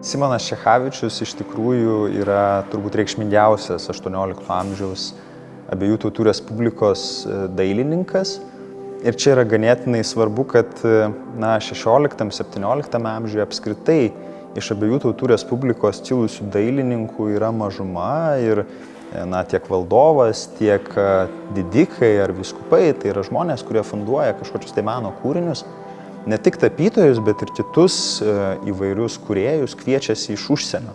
Simonas Čechavičius iš tikrųjų yra turbūt reikšmingiausias 18 amžiaus abiejų tautų respublikos dailininkas. Ir čia yra ganėtinai svarbu, kad 16-17 amžiuje apskritai iš abiejų tautų respublikos kilusių dailininkų yra mažuma ir tiek valdovas, tiek didikai ar vyskupai, tai yra žmonės, kurie funduoja kažkokius tai meno kūrinius. Ne tik tapytojus, bet ir kitus įvairius kūrėjus kviečiasi iš užsienio.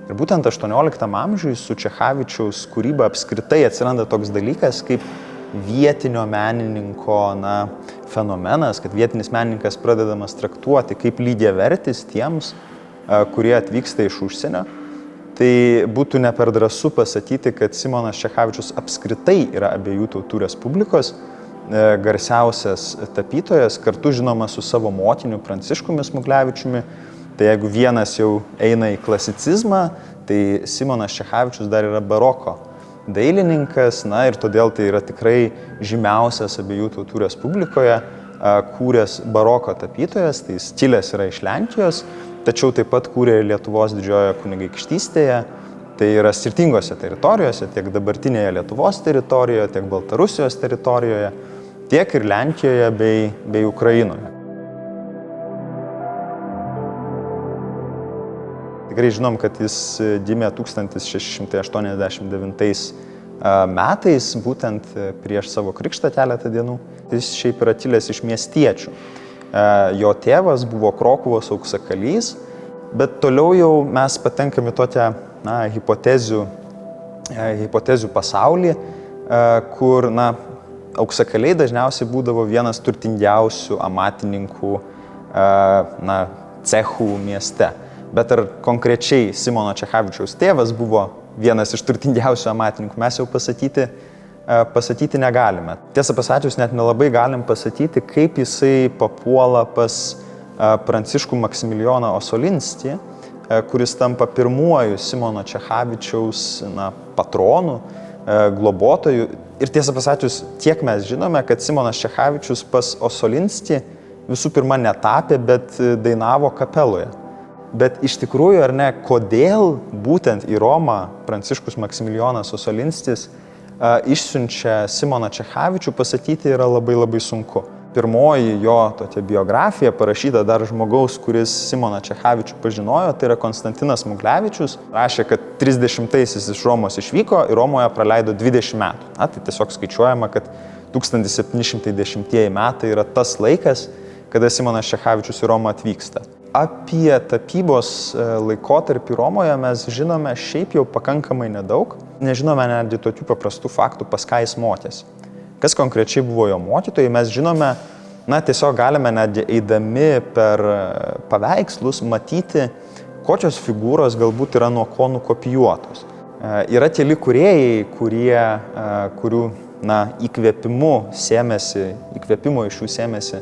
Ir būtent 18 amžiuje su Čechavičiaus kūryba apskritai atsiranda toks dalykas kaip vietinio menininko fenomenas, kad vietinis menininkas pradedamas traktuoti kaip lygiavertis tiems, kurie atvyksta iš užsienio. Tai būtų ne per drąsu pasakyti, kad Simonas Čechavičius apskritai yra abiejų tautų respublikos garsiausias tapytojas, kartu žinoma su savo motiniu Pranciškumi Smuglevičiumi. Tai jeigu vienas jau eina į klasicizmą, tai Simonas Čechavičius dar yra baroko dailininkas, ir todėl tai yra tikrai žymiausias abiejų tautų respublikoje kūręs baroko tapytojas, tai jis kilęs yra iš Lenkijos, tačiau taip pat kūrė Lietuvos didžiojoje kunigaikštystėje. Tai yra skirtingose teritorijose, tiek dabartinėje Lietuvos teritorijoje, tiek Baltarusijos teritorijoje, tiek ir Lenkijoje bei Ukrainoje. Tikrai žinom, kad jis gimė 1689 metais, būtent prieš savo krikštą keletą dienų. Jis šiaip yra kilęs iš miestiečių. Jo tėvas buvo Krokuvos auksakalys, bet toliau jau mes patenkame tokią hipotezių pasaulį, kur auksakaliai dažniausiai būdavo vienas turtingiausių amatininkų cechų mieste. Bet ar konkrečiai Simono Čechavičiaus tėvas buvo vienas iš turtingiausių amatininkų, mes jau pasakyti negalime. Tiesą pasakius, net nelabai galim pasakyti, kaip jisai papuola pas Pranciškų Maksimilijoną Osolinskį, kuris tampa pirmuoju Simono Čechavičiaus patronu, globotoju. Ir tiesą pasakius, tiek mes žinome, kad Simonas Čechavičius pas Osolinskį visų pirma netapė, bet dainavo kapeloje. Bet iš tikrųjų, ar ne, kodėl būtent į Romą Pranciškus Maksimilijonas Osolinskis išsiunčia Simoną Čechavičių, pasakyti yra labai labai sunku. Pirmoji jo tokia biografija parašyta dar žmogaus, kuris Simoną Čechavičių pažinojo, tai yra Konstantinas Smuglevičius. Rašė, kad 30-aisiais iš Romos išvyko ir Romoje praleido 20 metų. Tai tiesiog skaičiuojama, kad 1710 metai yra tas laikas, kada Simonas Čechavičius į Romą atvyksta. Apie tapybos laikotarpį Romoje mes žinome šiaip jau pakankamai nedaug. Nežinome netgi tokių paprastų faktų, pas ką jis mokėsi. Kas konkrečiai buvo jo mokytojai, mes žinome, tiesiog galime netgi eidami per paveikslus matyti, kokios figūros galbūt yra nuo ko nukopijuotos. Yra keli kūrėjai, kurių įkvėpimo iš jų sėmėsi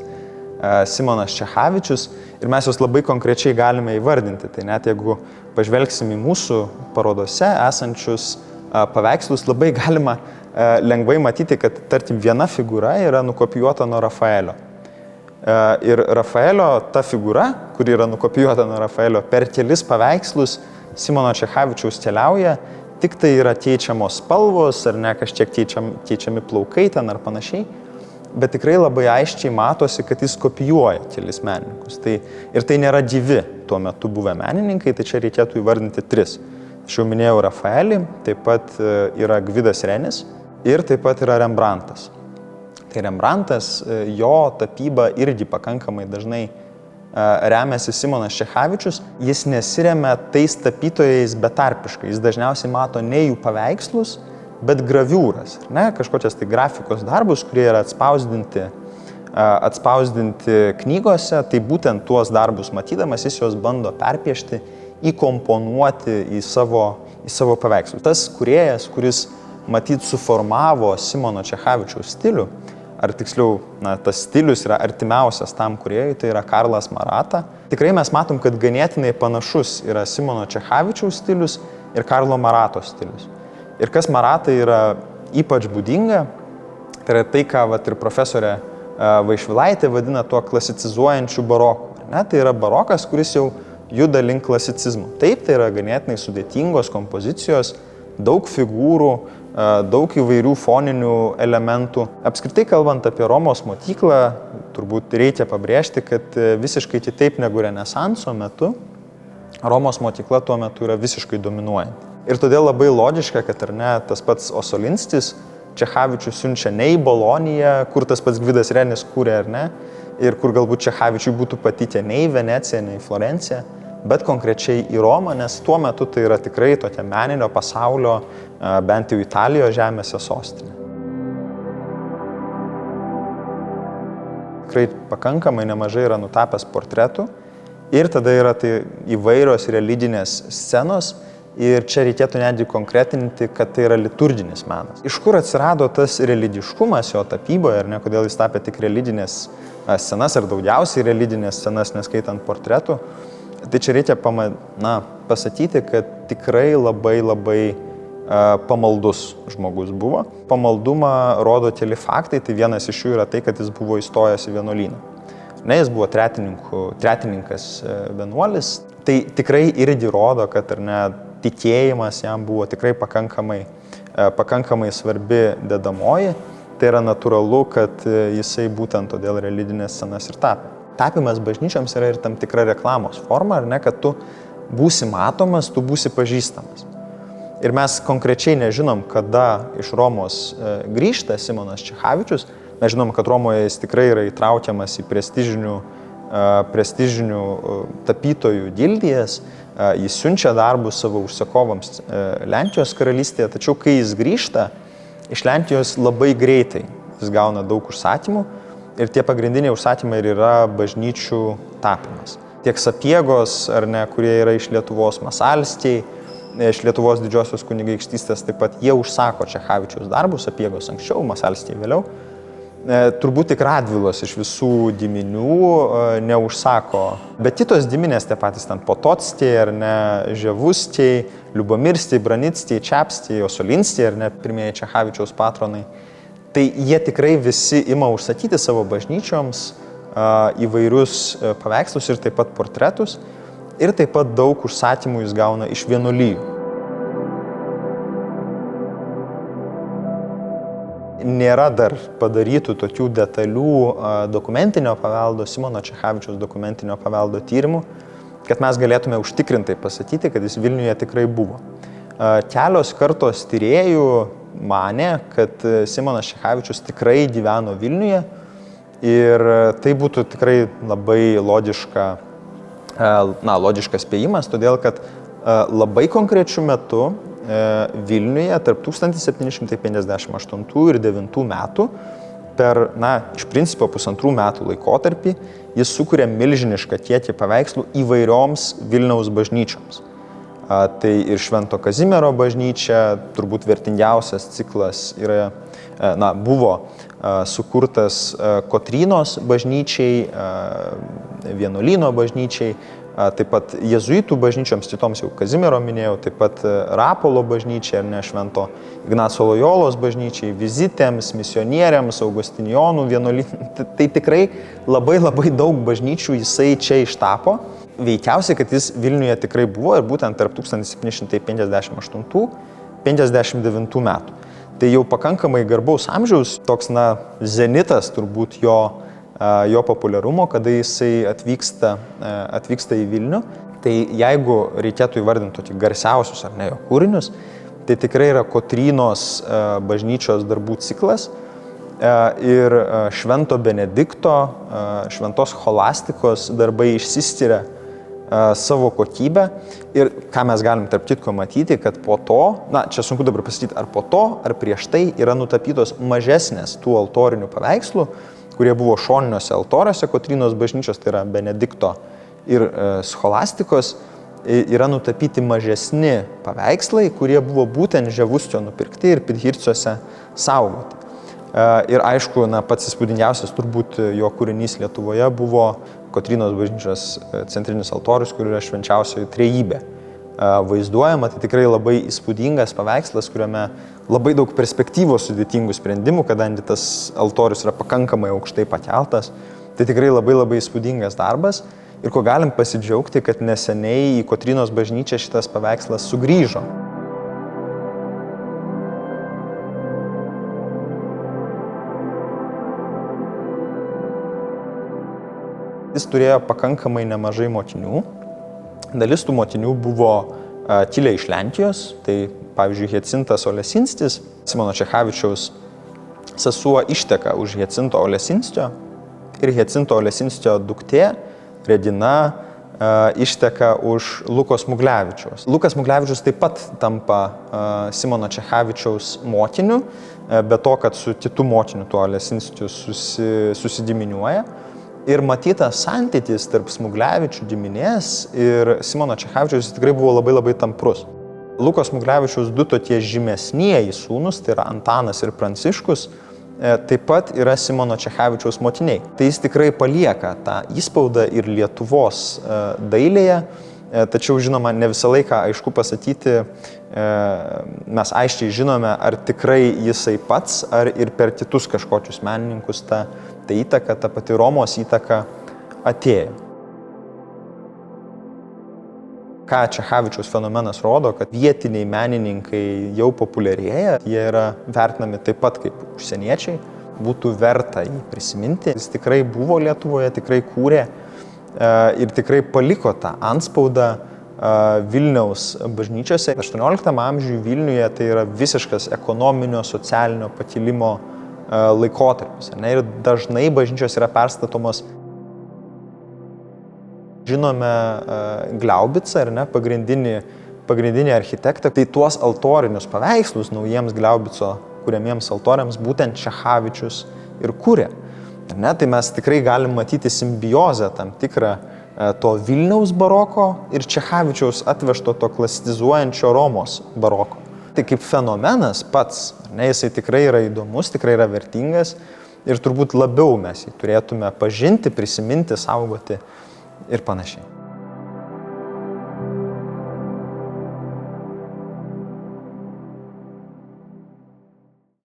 Simonas Čechavičius ir mes juos labai konkrečiai galime įvardinti. Tai net jeigu pažvelgsim į mūsų parodose esančius paveikslus, labai galima lengvai matyti, kad tarkim viena figūra yra nukopijuota nuo Rafaelio. Ir Rafaelio ta figūra, kuri yra nukopijuota nuo Rafaelio, per kelis paveikslus Simono Čechavičiaus keliauja, tik tai yra keičiamos spalvos ar ne kažkiek keičiami plaukai ten ar panašiai, bet tikrai labai aiškiai matosi, kad jis kopijuoja kelis menininkus. Ir tai nėra gyvi tuo metu buvę menininkai, tai čia reikėtų įvardinti 3. Aš jau minėjau Rafaelį, taip pat yra Gvidas Renis ir taip pat yra Rembrantas. Tai Rembrantas, jo tapyba irgi pakankamai dažnai remiasi Simonas Čechavičius. Jis nesiremia tais tapytojais betarpiškai. Jis dažniausiai mato ne jų paveikslus, bet graviūras. Kažkokias tai grafikos darbus, kurie yra atspausdinti knygose. Tai būtent tuos darbus matydamas, jis juos bando perpiešti, įkomponuoti į savo paveikslus. Tas kūrėjas, kuris matyt suformavo Simono Čechavičiaus stilių, ar tiksliau, tas stilius yra artimiausias tam kūrėjui, tai yra Karlas Marata. Tikrai mes matom, kad ganėtinai panašus yra Simono Čechavičiaus stilius ir Karlo Maratos stilius. Ir kas Maratai yra ypač būdinga, tai yra tai, ką ir profesorė Vaišvilaitė vadina tuo klasicizuojančiu baroku. Tai yra barokas, kuris jau juda link klasicizmo. Taip, tai yra ganėtinai sudėtingos kompozicijos, daug figūrų, daug įvairių foninių elementų. Apskritai kalbant apie Romos mokyklą, turbūt reikia pabrėžti, kad visiškai kitaip negu Renesanso metu, Romos mokykla tuo metu yra visiškai dominuojanti. Ir todėl labai logiška, kad tas pats Osolinstis Čechavičių siunčia ne į Boloniją, kur tas pats Gvidas Renis kūrė, ir kur galbūt Čechavičiui būtų patikę ne į Veneciją, ne į Florenciją, bet konkrečiai į Romą, nes tuo metu tai yra tikrai tokia meninio pasaulio, bent jau Italijos žemėse sostinė. Tikrai pakankamai nemažai yra nutapęs portretų ir tada yra tai įvairios religinės scenos ir čia reikėtų netgi konkretinti, kad tai yra liturginis menas. Iš kur atsirado tas religiškumas jo tapyboje, kodėl jis tapė tik religinės scenas ar daugiausiai religinės scenas, neskaitant portretų. Tai čia reikia pasakyti, kad tikrai labai pamaldus žmogus buvo. Pamaldumą rodo keli faktai, tai vienas iš jų yra tai, kad jis buvo įstojęs į vienuolyną. Jis buvo tretininkas vienuolis, tai tikrai irgi rodo, kad tikėjimas jam buvo tikrai pakankamai svarbi dedamoji. Tai yra natūralu, kad jisai būtent todėl religinės scenas ir tapė. Tapimas bažnyčioms yra ir tam tikra reklamos forma, kad tu būsi matomas, tu būsi pažįstamas. Ir mes konkrečiai nežinom, kada iš Romos grįžta Simonas Čechavičius. Mes žinom, kad Romoje jis tikrai yra įtraukiamas į prestižinių tapytojų gildijas. Jis siunčia darbus savo užsakovams Lenkijos karalystėje, tačiau kai jis grįžta iš Lenkijos labai greitai, jis gauna daug užsakymų. Ir tie pagrindiniai užsakymai yra bažnyčių tapimas. Tiek Sapiegos, kurie yra iš Lietuvos Masalskiai, iš Lietuvos didžiosios kunigaikštystės, taip pat jie užsako Čechavičiaus darbus, Sapiegos anksčiau, Masalskiai vėliau. Turbūt tik Radvilos iš visų giminių neužsako. Bet kitos giminės, tie patys Potockiai, Ževuskiai, Liubomirskiai, Branickiai, Čepskiai, Osolinskiai, pirmieji Čechavičiaus patronai. Tai jie tikrai visi ima užsakyti savo bažnyčioms įvairius paveikslus ir taip pat portretus. Ir taip pat daug užsakymų jis gauna iš vienuolijų. Nėra dar padarytų tokių detalių dokumentinio paveldo, Simono Čechavičiaus dokumentinio paveldo tyrimų, kad mes galėtume užtikrintai pasakyti, kad jis Vilniuje tikrai buvo. Kelios kartos tyrėjų manė, kad Simonas Čechavičius tikrai gyveno Vilniuje ir tai būtų tikrai labai logiškas spėjimas, todėl kad labai konkrečiu metu Vilniuje tarp 1758 ir 9 metų per, iš principo 1,5 metų laikotarpį jis sukuria milžinišką kiekį paveikslų įvairioms Vilniaus bažnyčioms. Tai ir Švento Kazimiero bažnyčia, turbūt vertingiausias ciklas buvo sukurtas Kotrynos bažnyčiai, vienuolyno bažnyčiai, taip pat jėzuitų bažnyčioms, kitoms jau Kazimiero minėjau, taip pat Rapolo bažnyčiai, Švento Ignaco Lojolos bažnyčiai, vizitėms, misionieriams, Augustinijonų vienuolynų. Tai tikrai labai daug bažnyčių jisai čia ištapo. Veikiausiai, kad jis Vilniuje tikrai buvo ir būtent tarp 1758-59 metų. Tai jau pakankamai garbaus amžiaus, toks zenitas turbūt jo populiarumo, kada jisai atvyksta į Vilnių. Tai jeigu reikėtų įvardinti tokį garsiausius jo kūrinius, tai tikrai yra Kotrynos bažnyčios darbų ciklas ir Švento Benedikto, Šventos Scholastikos darbai išsiskiria savo kokybę ir ką mes galim tarp kitko matyti, kad po to, čia sunku dabar pasakyti, ar po to, ar prieš tai yra nutapytos mažesnės tų altorinių paveikslų, kurie buvo šoniniuose altoriuose Kotrynos bažnyčios, tai yra Benedikto ir Scholastikos, yra nutapyti mažesni paveikslai, kurie buvo būtent Ževuskio nupirkti ir Pidhirciuose saugoti. Ir aišku, pats įspūdingiausias turbūt jo kūrinys Lietuvoje buvo Kotrynos bažnyčios centrinis altorius, kur yra švenčiausioji trejybė vaizduojama, tai tikrai labai įspūdingas paveikslas, kuriame labai daug perspektyvos sudėtingų sprendimų, kadangi tas altorius yra pakankamai aukštai pakeltas. Tai tikrai labai įspūdingas darbas ir ko galim pasidžiaugti, kad neseniai į Kotrynos bažnyčią šitas paveikslas sugrįžo. Jis turėjo pakankamai nemažai mokinių. Dalis tų mokinių buvo kilę iš Lenkijos, tai pavyzdžiui Hjacintas Olesinstis, Simono Čechavičiaus sesuo išteka už Hjacinto Olesinskio ir Hjacinto Olesinskio duktė Regina išteka už Lukos Muglevičiaus. Lukas Muglevičius taip pat tampa Simono Čechavičiaus mokiniu, be to, kad su kitu mokiniu tuo Olesinskiu susidiminiuoja. Ir matytas santykis tarp Smuglevičių giminės ir Simono Čechavičiaus tikrai buvo labai tamprus. Lukos Muglevičiaus du tokie žymesnieji sūnus, tai yra Antanas ir Pranciškus, taip pat yra Simono Čechavičiaus mokiniai. Tai jis tikrai palieka tą įspaudą ir Lietuvos dailėje, tačiau žinoma, ne visą laiką aišku pasakyti, mes aiškiai žinome, ar tikrai jisai pats, ar ir per kitus kažkokius menininkus ta įtaka, ta pati Romos įtaka atėjo. Ką Čechavičiaus fenomenas rodo, kad vietiniai menininkai jau populiarėja, jie yra vertinami taip pat kaip užsieniečiai, būtų verta jį prisiminti. Jis tikrai buvo Lietuvoje, tikrai kūrė ir tikrai paliko tą antspaudą Vilniaus bažnyčiose. 18 amžiuje Vilniuje tai yra visiškas ekonominio, socialinio pakilimo laikotarpis. Ir dažnai bažnyčios yra perstatomos. Žinome Glaubicą, pagrindinį architektą. Tai tuos altorinius paveikslus naujiems Glaubico kuriamiems altoriams būtent Čechavičius ir kūrė. Tai mes tikrai galim matyti simbiozę tam tikrą to Vilniaus baroko ir Čechavičiaus atvežto to klasicizuojančio Romos baroko. Tai kaip fenomenas pats, jisai tikrai yra įdomus, tikrai yra vertingas ir turbūt labiau mes jį turėtume pažinti, prisiminti, saugoti ir panašiai.